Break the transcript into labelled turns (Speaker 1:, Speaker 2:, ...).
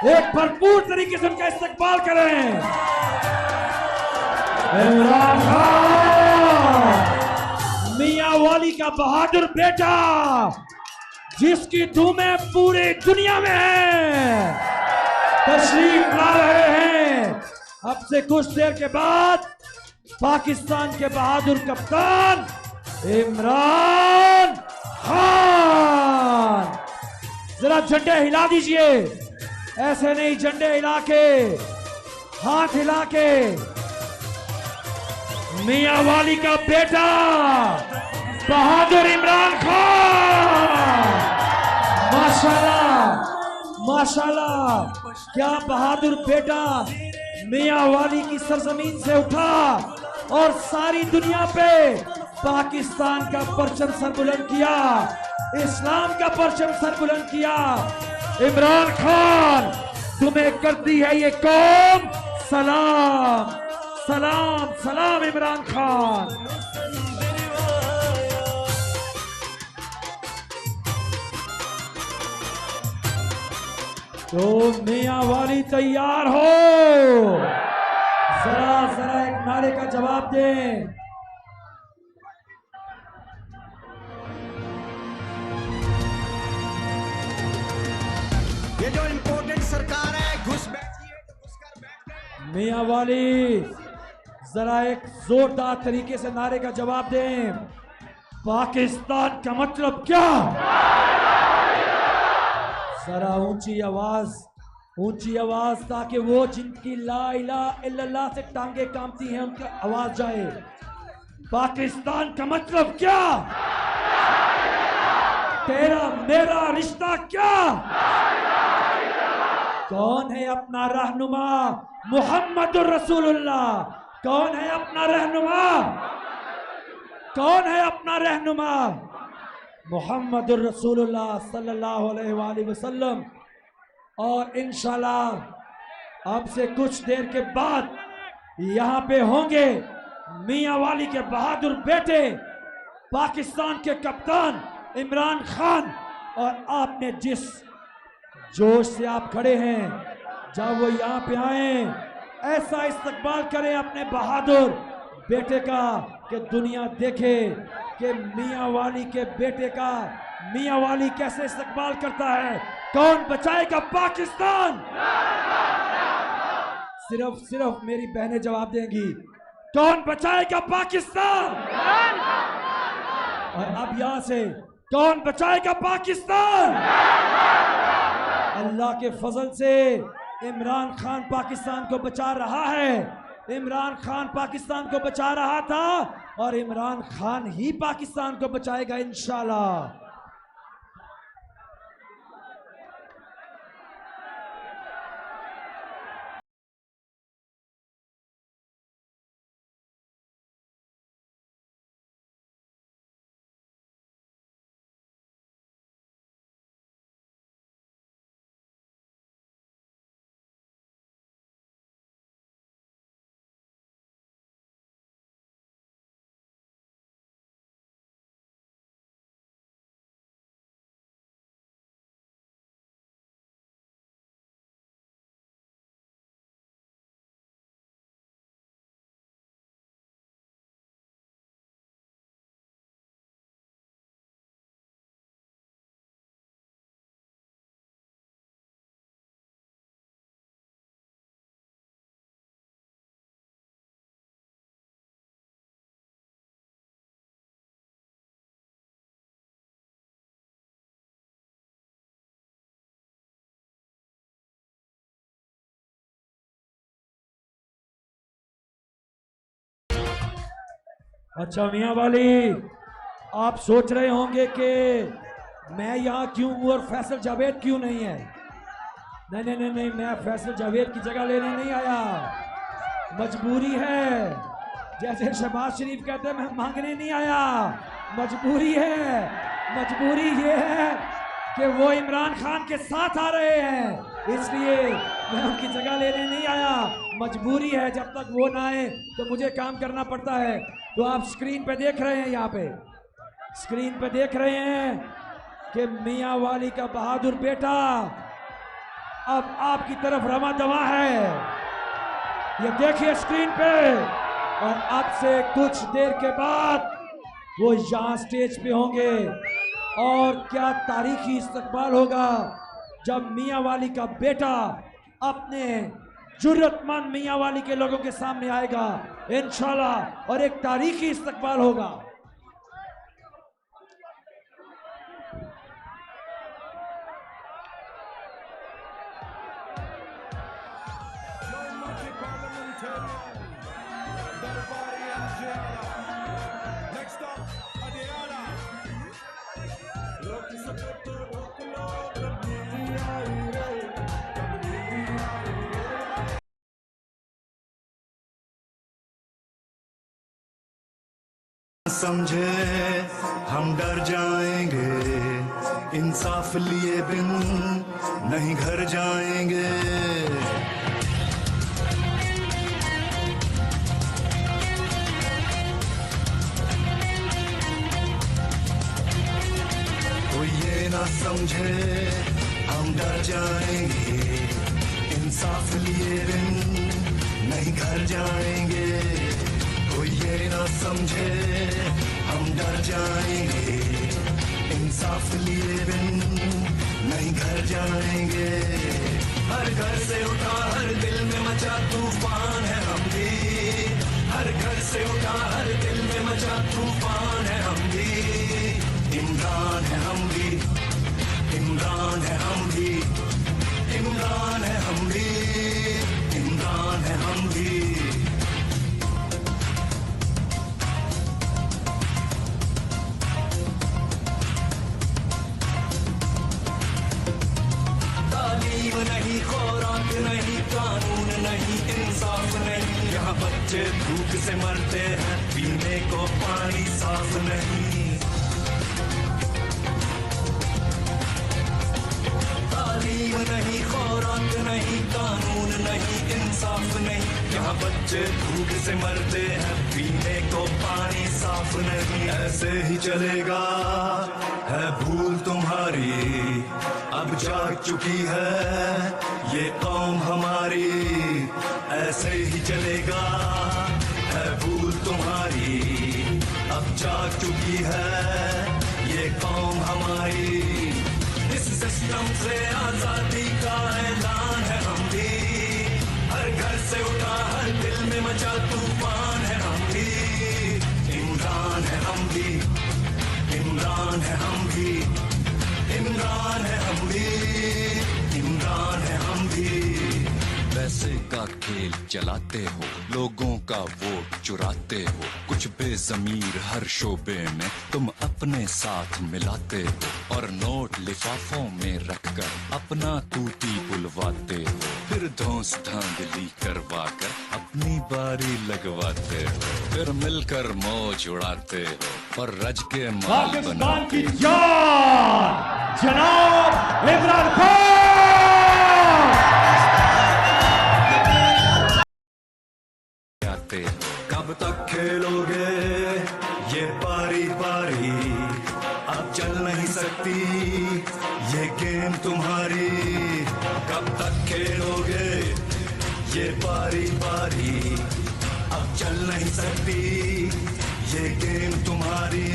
Speaker 1: एक भरपूर तरीके से उनका इस्तकबाल करें। इमरान खान मियां वाली का बहादुर बेटा, जिसकी धूमें पूरी दुनिया में है, तशरीफ ला रहे हैं। अब से कुछ देर के बाद पाकिस्तान के बहादुर कप्तान इमरान खान। जरा झंडे हिला दीजिए, ऐसे नहीं, झंडे हिला के, हाथ हिला के। मियां वाली का बेटा बहादुर इमरान खान, माशाल्लाह माशाल्लाह, क्या बहादुर बेटा मियां वाली की सरजमीन से उठा और सारी दुनिया पे पाकिस्तान का परचम सर बुलंद किया, इस्लाम का परचम सर बुलंद किया। इमरान खान, तुम्हें करती है ये कौम सलाम सलाम सलाम। इमरान खान, तो मियां वाली तैयार हो, जरा जरा एक नारे का जवाब दें।
Speaker 2: ये जो इम्पोर्टेंट सरकार है, घुस बैठिए तो घुस कर बैठ गए।
Speaker 1: मियां वाली जरा एक जोरदार तरीके से नारे का जवाब दें। पाकिस्तान का मतलब क्या? जरा ऊंची आवाज, ताकि वो जिनकी ला इलाहा इल्लल्लाह से टांगे कांपती हैं उनकी आवाज जाए। पाकिस्तान का मतलब क्या? तेरा मेरा रिश्ता क्या? कौन है अपना रहनुमा? मुहम्मदुर रसूलुल्लाह। कौन है अपना रहनुमा? कौन है अपना रहनुमा? मुहम्मदुर रसूलुल्लाह सल्लल्लाहु अलैहि वसल्लम। और इंशाल्लाह अब से कुछ देर के बाद यहाँ पे होंगे मियां वाली के बहादुर बेटे पाकिस्तान के कप्तान इमरान खान। और आपने जिस जोश से आप खड़े हैं, जब वो यहाँ पे आए, ऐसा इस्तकबाल करें अपने बहादुर बेटे का कि दुनिया देखे कि मियां वाली के बेटे का मियां वाली कैसे इस्तकबाल करता है। कौन बचाएगा पाकिस्तान? सिर्फ मेरी बहनें जवाब देंगी। कौन बचाएगा पाकिस्तान? और अब यहां से कौन बचाएगा पाकिस्तान? अल्लाह के फजल से इमरान खान पाकिस्तान को बचा रहा है। इमरान खान पाकिस्तान को बचा रहा था और इमरान खान ही पाकिस्तान को बचाएगा इंशाल्लाह। अच्छा मियां वाली, आप सोच रहे होंगे कि मैं यहाँ क्यों हूँ और फैसल जावेद क्यों नहीं है। नहीं नहीं नहीं नहीं, मैं फैसल जावेद की जगह लेने नहीं आया, मजबूरी है। जैसे शहबाज शरीफ कहते हैं, मैं मांगने नहीं आया, मजबूरी है। मजबूरी ये है कि वो इमरान खान के साथ आ रहे हैं, इसलिए मैं उनकी जगह लेने नहीं आया। मजबूरी है, जब तक वो ना आए तो मुझे काम करना पड़ता है। तो आप स्क्रीन पे देख रहे हैं, यहाँ पे स्क्रीन पे देख रहे हैं कि मियां वाली का बहादुर बेटा अब आपकी तरफ रमा दवा है, ये देखिए स्क्रीन पे। और अब से कुछ देर के बाद वो यहाँ स्टेज पे होंगे और क्या तारीखी इस्तकबाल होगा जब मियाँ वाली का बेटा अपने जुर्रतमंद मियाँ वाली के लोगों के सामने आएगा इंशाल्लाह, और एक तारीखी इस्तकबाल होगा।
Speaker 3: समझे हम डर जाएंगे, इंसाफ लिए बिन नहीं घर जाएंगे। कोई ये ना समझे हम डर जाएंगे, इंसाफ लिए बिन नहीं घर जाएंगे। कोई ये ना समझे हम डर जाएंगे, इंसाफ लिए बिन नहीं घर जाएंगे। हर घर से उठा हर दिल में मचा तूफान है हम भी, हर घर से उठा हर दिल में मचा तूफान है हम भी। इमरान है हम भी, इमरान है हम भी, इमरान है हम भी, इमरान है हम भी। नहीं खुराक नहीं कानून नहीं इंसाफ नहीं, यहाँ बच्चे भूख से मरते हैं पीने को पानी साफ नहीं। तालीम नहीं खुराक नहीं कानून नहीं इंसाफ नहीं, यहाँ बच्चे भूख से मरते हैं पीने को पानी साफ नहीं। ऐसे ही चलेगा है भूल तुम्हारी, अब जाग चुकी है ये कौम हमारी। ऐसे ही चलेगा है भूल तुम्हारी, अब जाग चुकी है ये कौम हमारी। इस सिस्टम से आजादी का ऐलान है हम भी, हर घर से उठा हर दिल में मचा तूफान है हम भी। इमरान है हम भी, इमरान है हम भी, इमरान है हम भी, इमरान है हम भी।
Speaker 4: पैसे का खेल चलाते हो, लोगों का वोट चुराते हो, कुछ बेजमीर हर शोबे में तुम अपने साथ मिलाते हो, और नोट लिफाफों में रखकर अपना तूती बुलवाते हो, फिर धौंस धांधली करवा कर अपनी बारी लगवाते हो, फिर मिलकर मौज उड़ाते हो और रज के माल
Speaker 1: पाकिस्तान की
Speaker 4: बनाते हो।
Speaker 1: जान जनाब इमरान खान।
Speaker 3: कब तक खेलोगे ये पारी पारी, अब चल नहीं सकती ये गेम तुम्हारी। कब तक खेलोगे ये पारी पारी, अब चल नहीं सकती ये गेम तुम्हारी।